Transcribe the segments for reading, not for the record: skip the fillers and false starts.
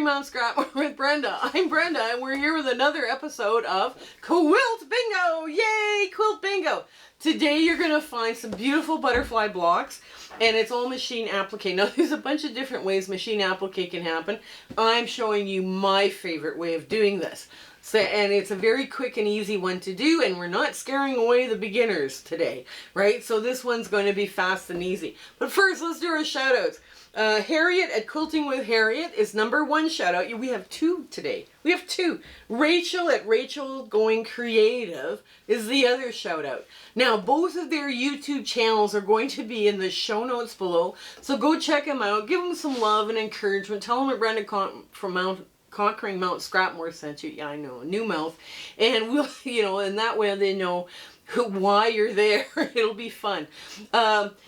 Mount Scrapmore with Brenda. I'm Brenda, and we're here with another episode of Quilt Bingo! Yay! Quilt Bingo! Today you're going to find some beautiful butterfly blocks, and it's all machine applique. Now there's a bunch of different ways machine applique can happen. I'm showing you my favorite way of doing this. So, and it's a very quick and easy one to do, and we're not scaring away the beginners today, right? So this one's going to be fast and easy. But first, let's do our shout outs. Harriet at Quilting with Harriet is #1 shout out. We have two today. We have two. Rachel at Rachel Going Creative is the other shout out. Now, both of their YouTube channels are going to be in the show notes below. So go check them out. Give them some love and encouragement. Tell them that Brenda from Conquering Mount Scrapmore sent you. Yeah, I know, new mouth. And we'll, and that way they know why you're there. It'll be fun.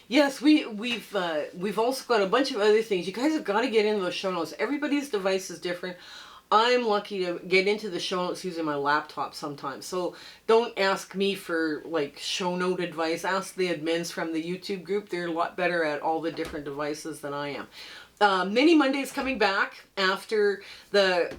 Yes, we've also got a bunch of other things. You guys have got to get into those show notes. Everybody's device is different. I'm lucky to get into the show notes using my laptop sometimes. So don't ask me for like show note advice. Ask the admins from the YouTube group. They're a lot better at all the different devices than I am. Mini Monday's coming back after the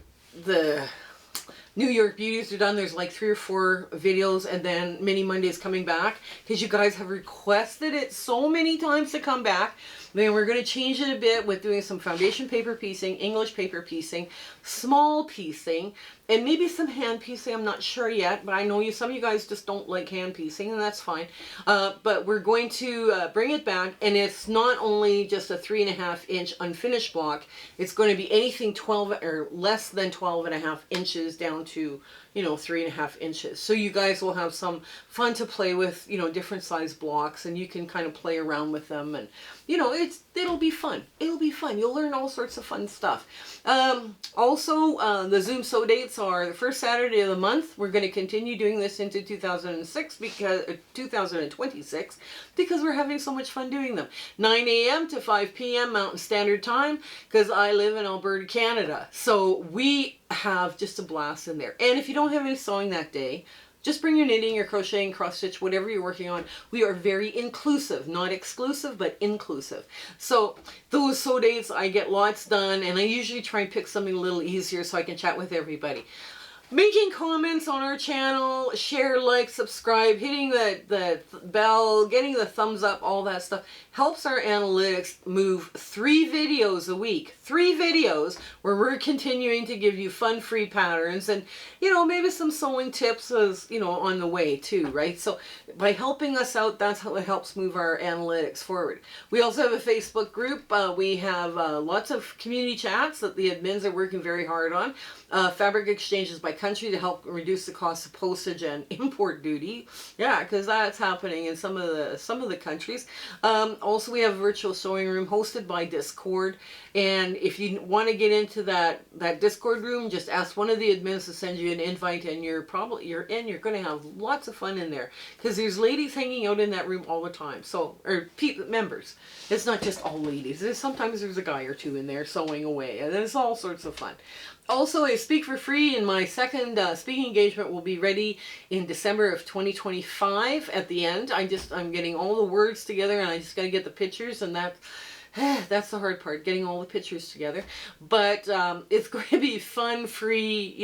New York Beauties are done. There's like 3 or 4 videos, and then Mini Monday's coming back because you guys have requested it so many times to come back. Then we're going to change it a bit with doing some foundation paper piecing, English paper piecing, small piecing, and maybe some hand piecing. I'm not sure yet, but I know some of you guys just don't like hand piecing, and that's fine. But we're going to bring it back, and it's not only just a 3.5 inch unfinished block. It's going to be anything 12 or less than 12.5 inches down to 3.5 inches. So you guys will have some fun to play with, different size blocks, and you can kind of play around with them, and it'll be fun. It'll be fun. You'll learn all sorts of fun stuff. Also, the Zoom sew dates are the first Saturday of the month. We're going to continue doing this into 2026 because 2026 because we're having so much fun doing them. 9 a.m. to 5 p.m. Mountain Standard Time, because I live in Alberta, Canada. So we have just a blast in there. And if you don't have any sewing that day, just bring your knitting, your crocheting, cross stitch, whatever you're working on. We are very inclusive, not exclusive, but inclusive. So those sew dates, I get lots done, and I usually try and pick something a little easier so I can chat with everybody. Making comments on our channel, share, like, subscribe, hitting the bell, getting the thumbs up, all that stuff helps our analytics move 3 videos a week. 3 videos where we're continuing to give you fun free patterns and, maybe some sewing tips as, on the way too, right? So by helping us out, that's how it helps move our analytics forward. We also have a Facebook group. We have lots of community chats that the admins are working very hard on. Fabric exchanges by country to help reduce the cost of postage and import duty. Yeah, because that's happening in some of the countries. Also, we have a virtual sewing room hosted by Discord, and if you want to get into that Discord room, just ask one of the admins to send you an invite, and you're going to have lots of fun in there because there's ladies hanging out in that room all the time. So, or members. It's not just all ladies. Sometimes there's a guy or two in there sewing away, and it's all sorts of fun. Also, I speak for free, and my second speaking engagement will be ready in December of 2025 at the end. I'm getting all the words together, and I just got to get the pictures, and that's the hard part, getting all the pictures together. But it's going to be fun, free,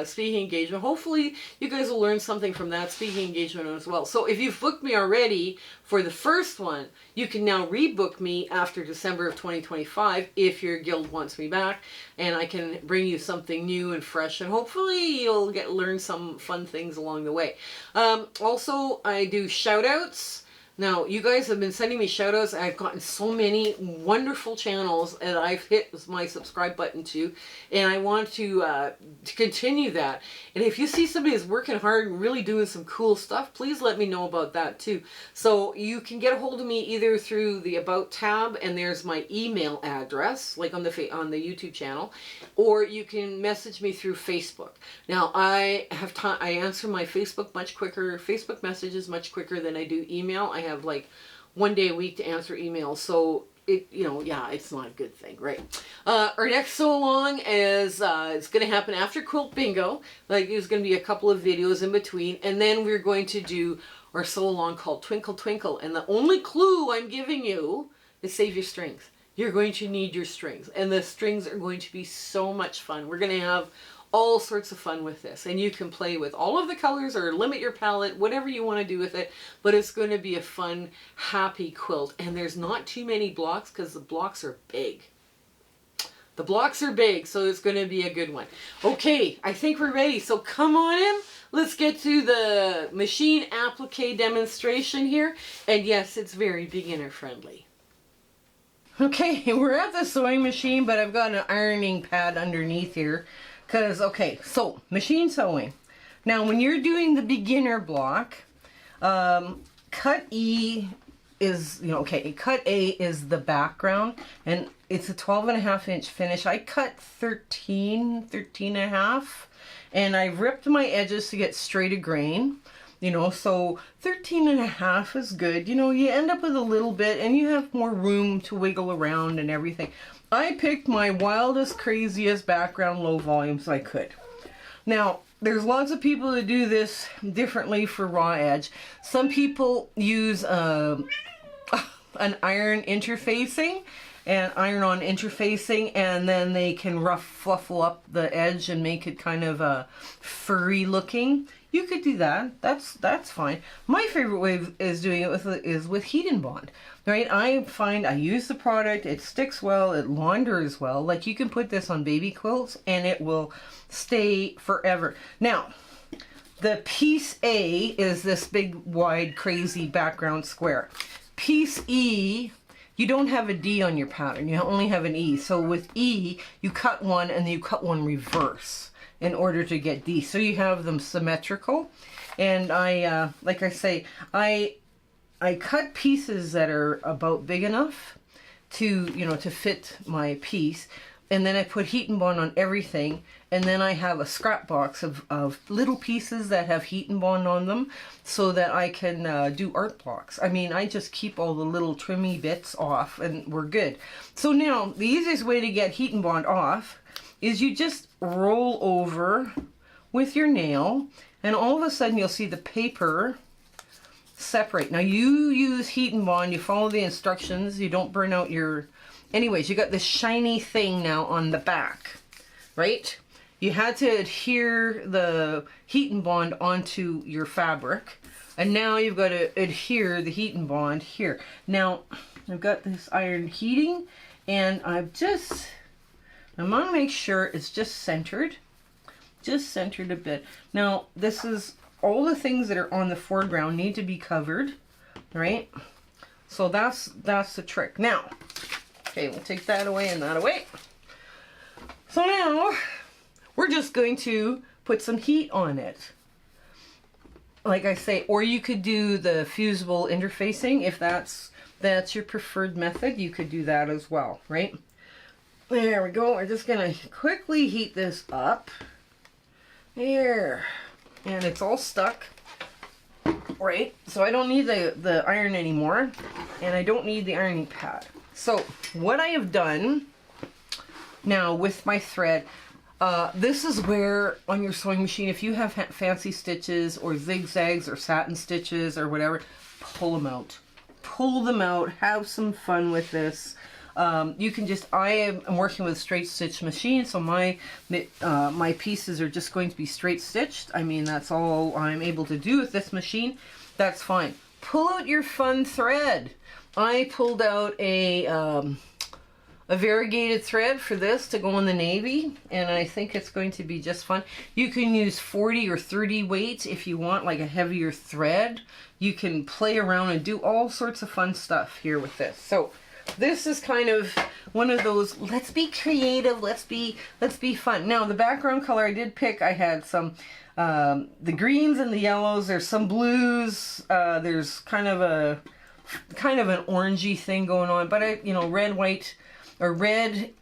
speaking engagement. Hopefully, you guys will learn something from that speaking engagement as well. So if you've booked me already for the first one, you can now rebook me after December of 2025 if your guild wants me back, and I can bring you something new and fresh, and hopefully you'll learn some fun things along the way. Also, I do shout outs. Now, you guys have been sending me shout-outs. I've gotten so many wonderful channels that I've hit my subscribe button to, and I want to continue that. And if you see somebody who's working hard and really doing some cool stuff, please let me know about that too. So you can get a hold of me either through the About tab, and there's my email address, like on the YouTube channel, or you can message me through Facebook. Now, I answer my Facebook much quicker, Facebook messages much quicker than I do email. I have like 1 day a week to answer emails, so it's not a good thing, right? Our next sew along is it's going to happen after Quilt Bingo. Like, there's going to be a couple of videos in between, and then we're going to do our sew along called Twinkle Twinkle. And the only clue I'm giving you is save your strength. you're going to need your strings. And the strings are going to be so much fun. We're going to have all sorts of fun with this. And you can play with all of the colors or limit your palette, whatever you want to do with it. But it's going to be a fun, happy quilt. And there's not too many blocks because the blocks are big. The blocks are big, so it's going to be a good one. Okay, I think we're ready. So come on in. Let's get to the Machine Applique demonstration here. And yes, it's very beginner friendly. Okay, we're at the sewing machine, but I've got an ironing pad underneath here. Because, okay, so machine sewing. Now, when you're doing the beginner block, cut E is, cut A is the background, and it's a 12.5-inch finish. I cut 13.5, and I ripped my edges to get straight a grain, so 13.5 is good. You end up with a little bit, and you have more room to wiggle around and everything. I picked my wildest, craziest background low volumes I could. Now, there's lots of people that do this differently for raw edge. Some people use an iron interfacing and iron-on interfacing, and then they can fluffle up the edge and make it kind of furry looking. You could do that. That's fine. My favorite way is doing it with heat and bond. Right? I find I use the product, it sticks well, it launders well. Like, you can put this on baby quilts and it will stay forever. Now, the piece A is this big, wide, crazy background square. Piece E, you don't have a D on your pattern, you only have an E. So with E, you cut one and then you cut one reverse in order to get D. So you have them symmetrical. And I, like I say, I cut pieces that are about big enough to, to fit my piece. And then I put heat and bond on everything. And then I have a scrap box of little pieces that have heat and bond on them so that I can do art blocks. I mean, I just keep all the little trimmy bits off and we're good. So now, the easiest way to get heat and bond off is you just roll over with your nail, and all of a sudden you'll see the paper separate. Now, you use heat and bond, you follow the instructions, you don't burn out your... Anyways, you got this shiny thing now on the back, right? You had to adhere the heat and bond onto your fabric, and now you've got to adhere the heat and bond here. Now, I've got this iron heating, and I'm going to make sure it's just centered a bit. Now, this is all the things that are on the foreground need to be covered, right? So that's the trick. Now, okay, we'll take that away and that away. So now, we're just going to put some heat on it. Like I say, or you could do the fusible interfacing if that's your preferred method. You could do that as well, right? There we go. We're just going to quickly heat this up. There. And it's all stuck. Right? So I don't need the iron anymore. And I don't need the ironing pad. So what I have done now with my thread, this is where on your sewing machine, if you have fancy stitches or zigzags or satin stitches or whatever, pull them out. Pull them out. Have some fun with this. You can just, I am working with a straight stitch machine, so my pieces are just going to be straight stitched. I mean, that's all I'm able to do with this machine. That's fine. Pull out your fun thread. I pulled out a variegated thread for this to go in the navy, and I think it's going to be just fun. You can use 40 or 30 weight if you want like a heavier thread. You can play around and do all sorts of fun stuff here with this. So this is kind of one of those, let's be creative, let's be fun. Now, the background color I did pick, I had some, the greens and the yellows, there's some blues, there's kind of an orangey thing going on, but red, white, or red,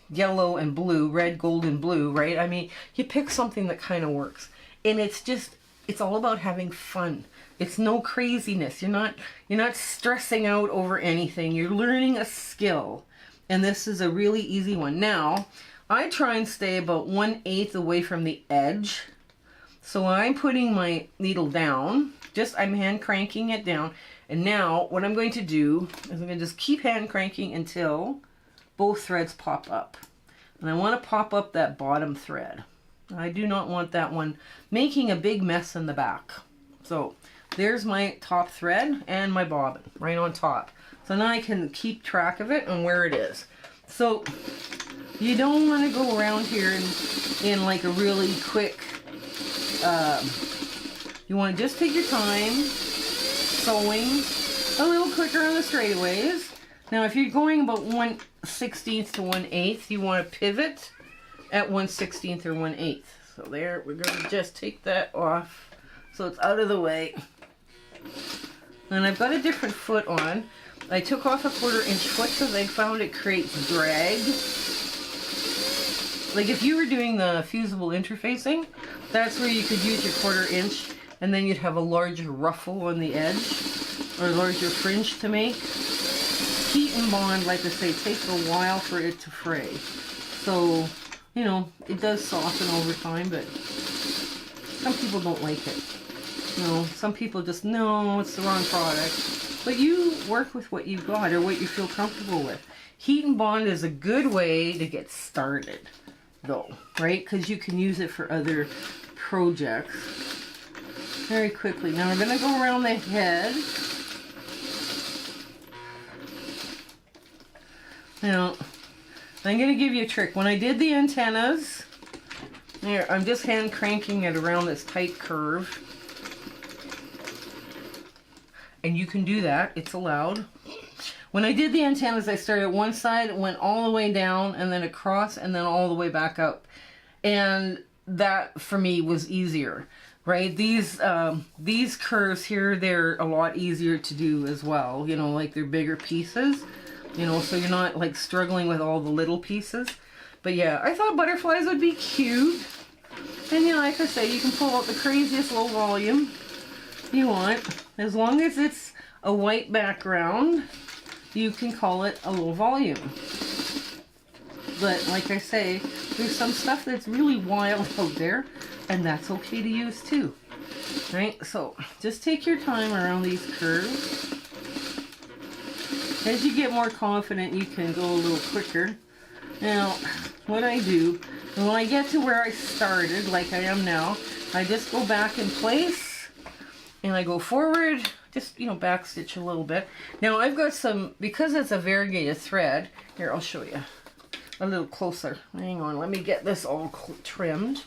yellow, and blue, red, gold, and blue, right? I mean, you pick something that kind of works. And it's all about having fun. It's no craziness. You're not stressing out over anything. You're learning a skill. And this is a really easy one. Now, I try and stay about 1/8 away from the edge. So I'm putting my needle down. I'm hand cranking it down. And now what I'm going to do is I'm going to just keep hand cranking until both threads pop up. And I want to pop up that bottom thread. I do not want that one making a big mess in the back. So there's my top thread and my bobbin right on top. So now I can keep track of it and where it is. So you don't want to go around here in like a really quick, you want to just take your time sewing a little quicker on the straightaways. Now if you're going about 1/16 to 1/8, you want to pivot at 1/16 or 1/8. So there, we're going to just take that off so it's out of the way. And I've got a different foot on. I took off a 1/4 inch foot because I found it creates drag. Like if you were doing the fusible interfacing, that's where you could use your 1/4 inch and then you'd have a larger ruffle on the edge or larger fringe to make. Heat and bond, like I say, takes a while for it to fray. So, you know, it does soften over time, but some people don't like it. You know, some people just, no, it's the wrong product. But you work with what you've got or what you feel comfortable with. Heat and bond is a good way to get started, though, right? Because you can use it for other projects very quickly. Now we're going to go around the head. Now, I'm going to give you a trick. When I did the antennas, here, I'm just hand cranking it around this tight curve. And you can do that. It's allowed. When I did the antennas, I started at one side, went all the way down, and then across, and then all the way back up. And that, for me, was easier, right? These curves here, they're a lot easier to do as well. You know, like they're bigger pieces. You know, so you're not like struggling with all the little pieces. But yeah, I thought butterflies would be cute. And you know, like I say, you can pull out the craziest low volume you want. As long as it's a white background, you can call it a low volume. But like I say, there's some stuff that's really wild out there, and that's okay to use too. Right? So just take your time around these curves. As you get more confident, you can go a little quicker. Now, what I do, when I get to where I started, like I am now, I just go back in place, and I go forward, just, you know, back stitch a little bit. Now, I've got some, because it's a variegated thread, here, I'll show you a little closer. Hang on, let me get this all trimmed.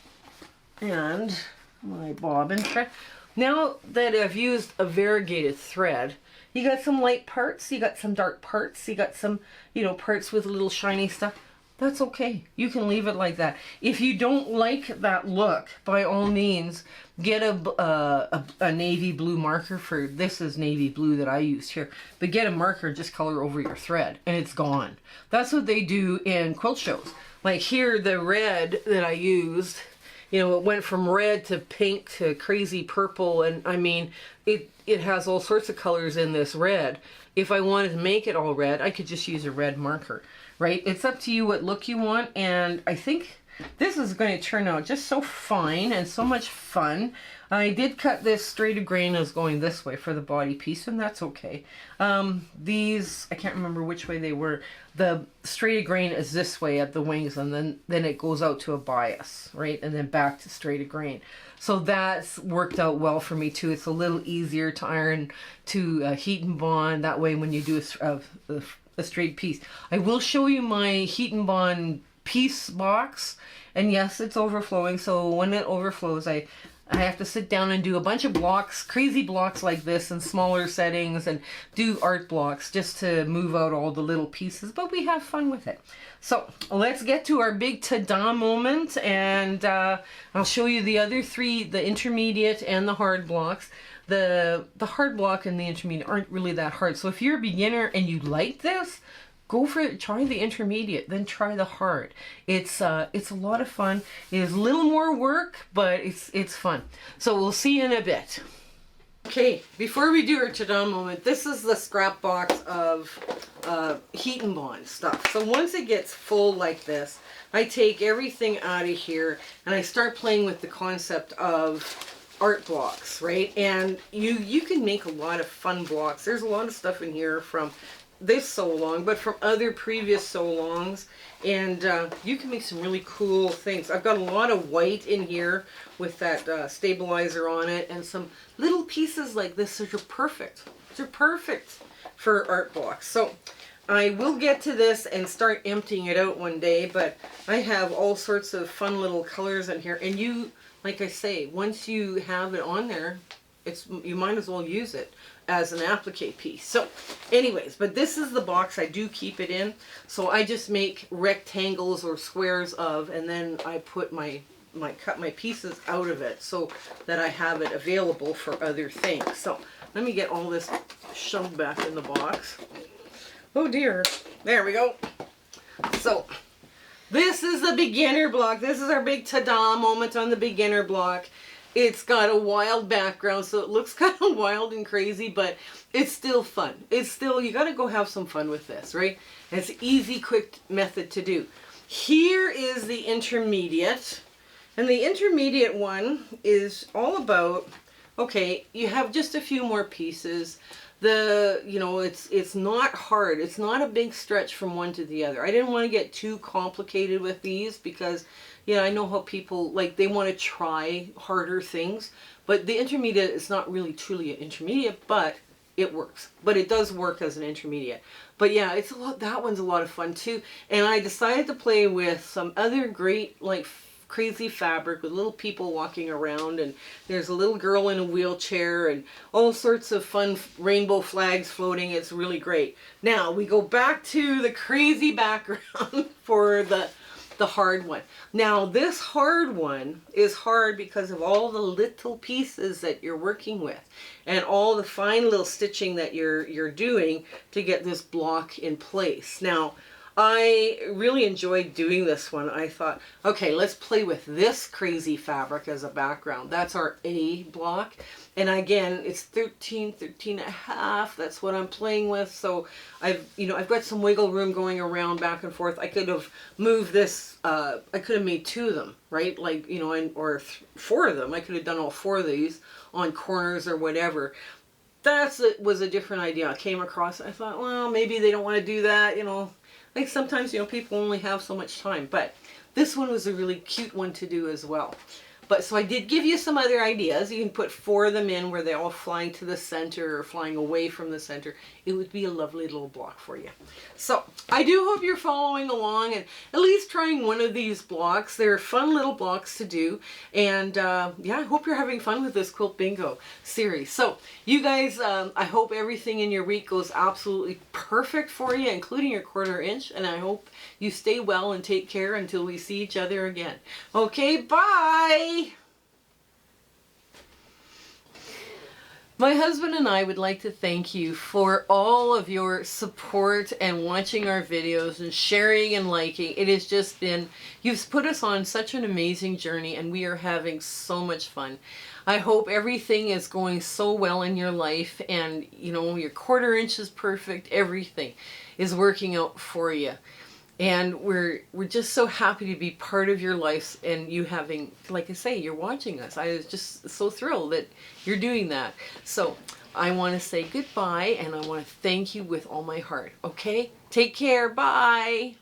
And my bobbin thread. Now that I've used a variegated thread, you got some light parts, you got some dark parts, you got some, you know, parts with a little shiny stuff. That's okay. You can leave it like that. If you don't like that look, by all means, get a navy blue marker for, this is navy blue that I used here, but get a marker, just color over your thread, and it's gone. That's what they do in quilt shows. Like here, the red that I used, you know, it went from red to pink to crazy purple, and I mean, it has all sorts of colors in this red. If I wanted to make it all red, I could just use a red marker, right? It's up to you what look you want, and I think this is going to turn out just so fine and so much fun. I did cut this straight grain as going this way for the body piece, and that's okay. These, I can't remember which way they were. The straight grain is this way at the wings, and then it goes out to a bias, right? And then back to straight grain. So that's worked out well for me too. It's a little easier to iron, to heat and bond. That way when you do a straight piece. I will show you my heat and bond piece box, and yes, it's overflowing, so when it overflows, I have to sit down and do a bunch of blocks, crazy blocks like this in smaller settings, and do art blocks just to move out all the little pieces, but we have fun with it. So let's get to our big ta-da moment, and I'll show you the other three, the intermediate and the hard blocks. The hard block and the intermediate aren't really that hard, so if you're a beginner and you like this, go for it. Try the intermediate, then try the hard. It's a lot of fun. It is a little more work, but it's fun. So we'll see you in a bit. Okay, before we do our ta-da moment, this is the scrap box of heat and bond stuff. So once it gets full like this, I take everything out of here and I start playing with the concept of art blocks, right? And you can make a lot of fun blocks. There's a lot of stuff in here from this sew along, but from other previous sew alongs, and you can make some really cool things. I've got a lot of white in here with that stabilizer on it, and some little pieces like this that are perfect. They're perfect for art blocks. So I will get to this and start emptying it out one day, but I have all sorts of fun little colors in here, and you, like I say, once you have it on there, you might as well use it as an applique piece. So anyways, but this is the box I do keep it in. So I just make rectangles or squares of, and then I put cut my pieces out of it so that I have it available for other things. So let me get all this shoved back in the box. Oh dear. There we go. So this is the beginner block. This is our big ta-da moment on the beginner block. It's got a wild background, so it looks kind of wild and crazy, but it's still fun. It's still, you got to go have some fun with this, right? And it's an easy, quick method to do. Here is the intermediate, and the intermediate one is all about, okay, you have just a few more pieces. It's not hard. It's not a big stretch from one to the other. I didn't want to get too complicated with these because, I know how people, like, they want to try harder things, but the intermediate is not really truly an intermediate, but it works. But it does work as an intermediate. But yeah, that one's a lot of fun too. And I decided to play with some other great, like, crazy fabric with little people walking around, and there's a little girl in a wheelchair and all sorts of fun rainbow flags floating. It's really great. Now we go back to the crazy background for the hard one. Now this hard one is hard because of all the little pieces that you're working with and all the fine little stitching that you're doing to get this block in place. Now I really enjoyed doing this one. I thought, okay, let's play with this crazy fabric as a background. That's our A block. And again, it's 13 and a half. That's what I'm playing with. So I've got some wiggle room going around back and forth. I could have moved this, I could have made 2 of them, right? Like, or 4 of them. I could have done all 4 of these on corners or whatever. Was a different idea. I came across it. I thought, well, maybe they don't want to do that, Like sometimes, people only have so much time, but this one was a really cute one to do as well. But so I did give you some other ideas. You can put 4 of them in where they're all flying to the center or flying away from the center. It would be a lovely little block for you. So I do hope you're following along and at least trying one of these blocks. They're fun little blocks to do. And yeah, I hope you're having fun with this Quilt Bingo series. So you guys, I hope everything in your week goes absolutely perfect for you, including your 1/4 inch. And I hope you stay well and take care until we see each other again. Okay, bye! My husband and I would like to thank you for all of your support and watching our videos and sharing and liking. It has just been, you've put us on such an amazing journey and we are having so much fun. I hope everything is going so well in your life and your 1/4 inch is perfect. Everything is working out for you. And we're just so happy to be part of your lives and you having, like I say, you're watching us. I was just so thrilled that you're doing that. So I want to say goodbye and I want to thank you with all my heart. Okay? Take care. Bye.